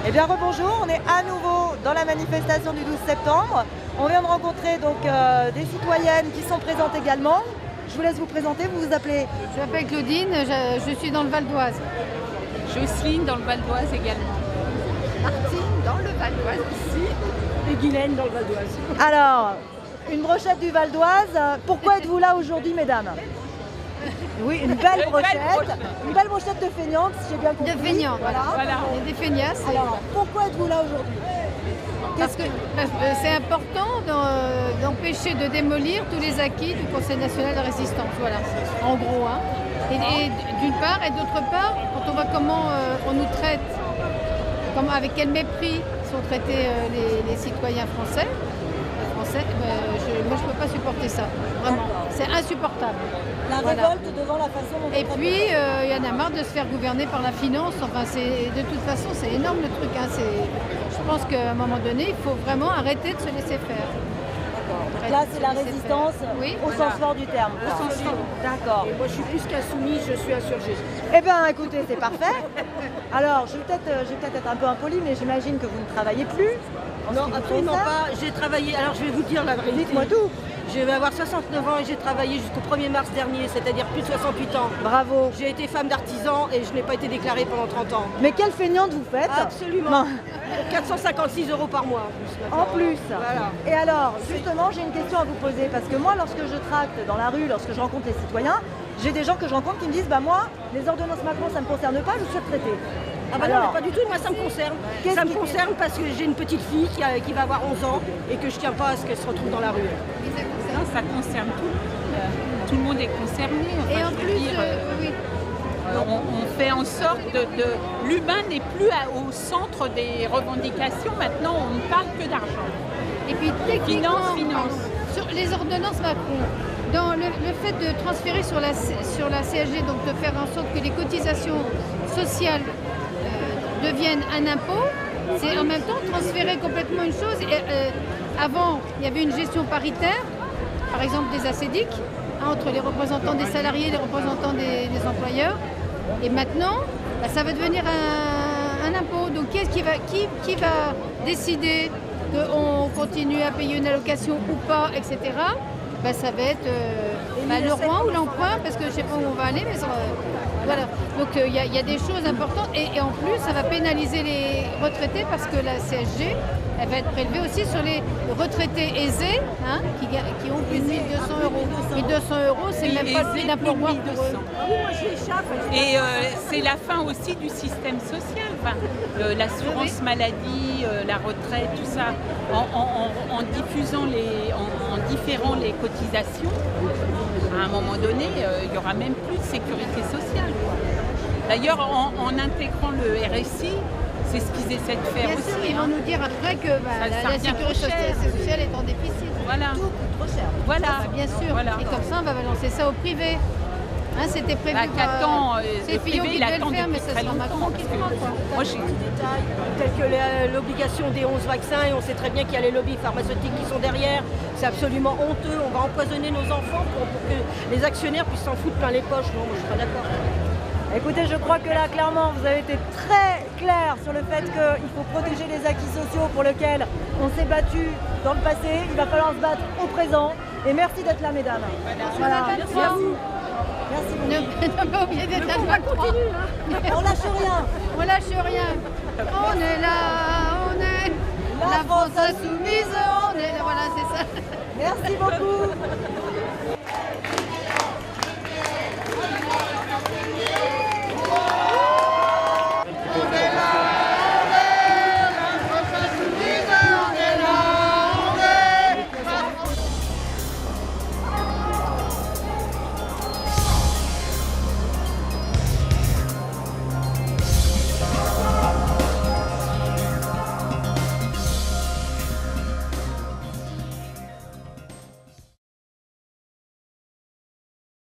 Eh bien rebonjour, on est à nouveau dans la manifestation du 12 septembre. On vient de rencontrer donc des citoyennes qui sont présentes également. Je vous laisse vous présenter, vous vous appelez? Je m'appelle Claudine, je suis dans le Val d'Oise. Jocelyne dans le Val d'Oise également. Martine dans le Val d'Oise aussi. Et Guylaine dans le Val d'Oise. Alors, une brochette du Val d'Oise. Pourquoi êtes-vous là aujourd'hui, mesdames? Oui, une belle brochette. Une belle brochette de feignantes, si j'ai bien compris. De feignantes, voilà. Et des feignasses. Alors, pourquoi êtes-vous là aujourd'hui? Parce que c'est important d'empêcher de démolir tous les acquis du Conseil national de résistance, voilà, en gros. Hein. Et d'une part, et d'autre part, quand on voit comment on nous traite, avec quel mépris sont traités les citoyens français, moi je ne peux pas supporter ça, vraiment, c'est insupportable. La révolte devant la façon dont... Et puis, il y en a marre de se faire gouverner par la finance, enfin, de toute façon, c'est énorme le truc, hein. Je pense qu'à un moment donné, il faut vraiment arrêter de se laisser faire. Là, c'est la résistance au sens fort du terme. Au sens fort. D'accord. Moi, je suis plus qu'insoumise, je suis insurgée. Eh bien, écoutez, c'est parfait. Alors, je vais peut-être être un peu impolie, mais j'imagine que vous ne travaillez plus. Non, absolument pas. J'ai travaillé, alors je vais vous dire la vérité. Dites-moi tout. Je vais avoir 69 ans et j'ai travaillé jusqu'au 1er mars dernier, c'est-à-dire plus de 68 ans. Bravo. J'ai été femme d'artisan et je n'ai pas été déclarée pendant 30 ans. Mais quelle feignante vous faites? Absolument. Non. 456 € par mois. En plus. Voilà. Et alors, justement, j'ai une question à vous poser, parce que moi, lorsque je tracte dans la rue, lorsque je rencontre les citoyens, j'ai des gens que je rencontre qui me disent, bah moi, les ordonnances Macron, ça ne me concerne pas, je suis retraitée. Ah bah non, mais pas du tout, moi ça me concerne. Ça me concerne parce que j'ai une petite fille qui va avoir 11 ans et que je tiens pas à ce qu'elle se retrouve dans la rue. Non, ça concerne tout le monde est concerné. Enfin, Et en plus, oui. On fait en sorte l'humain n'est plus au centre des revendications. Maintenant, on ne parle que d'argent. Et puis techniquement, Finance. sur les ordonnances Macron, dans le fait de transférer sur la CSG, donc de faire en sorte que les cotisations sociales deviennent un impôt, c'est en même temps transférer complètement une chose. Avant, il y avait une gestion paritaire, par exemple des ACDIC, entre les représentants des salariés et les représentants des employeurs. Et maintenant, ça va devenir un impôt. Donc qui va décider qu'on continue à payer une allocation ou pas, etc. Ça va être le roi ou l'emprunt, parce que je ne sais pas où on va aller, mais ça va, voilà. Donc il y a des choses importantes et en plus ça va pénaliser les retraités parce que la CSG, elle va être prélevée aussi sur les retraités aisés, hein, qui ont plus de 1 200 €. 1 200 €, c'est même pas le prix d'un pourboire pour eux. Et c'est la fin aussi du système social, l'assurance maladie, la retraite, tout ça. En différant les cotisations, à un moment donné, il n'y aura même plus de sécurité sociale. D'ailleurs, en intégrant le RSI, c'est ce qu'ils essaient de faire Bien aussi. sûr, ils vont nous dire après que la sécurité sociale est en déficit. Voilà. Tout coûte trop cher. Voilà. Bien sûr. Voilà. Et comme ça, on va balancer ça au privé. Hein, c'était prévu qu'attend c'est Fillon qui devait le faire, mais ça sera Macron qui fera. Moi j'ai des détails tels que l'obligation des 11 vaccins et on sait très bien qu'il y a les lobbies pharmaceutiques qui sont derrière. C'est absolument honteux. On va empoisonner nos enfants pour que les actionnaires puissent s'en foutre plein les poches. Non, moi je suis pas d'accord. Écoutez, je crois que là, clairement, vous avez été très clair sur le fait qu'il faut protéger les acquis sociaux pour lesquels on s'est battu dans le passé. Il va falloir se battre au présent. Et merci d'être là, mesdames. Voilà. Merci à vous. Merci beaucoup. Ne pas oublier d'être là. On lâche rien. On lâche rien. On est là, on est la France insoumise, on est là. Voilà, c'est ça. Merci beaucoup.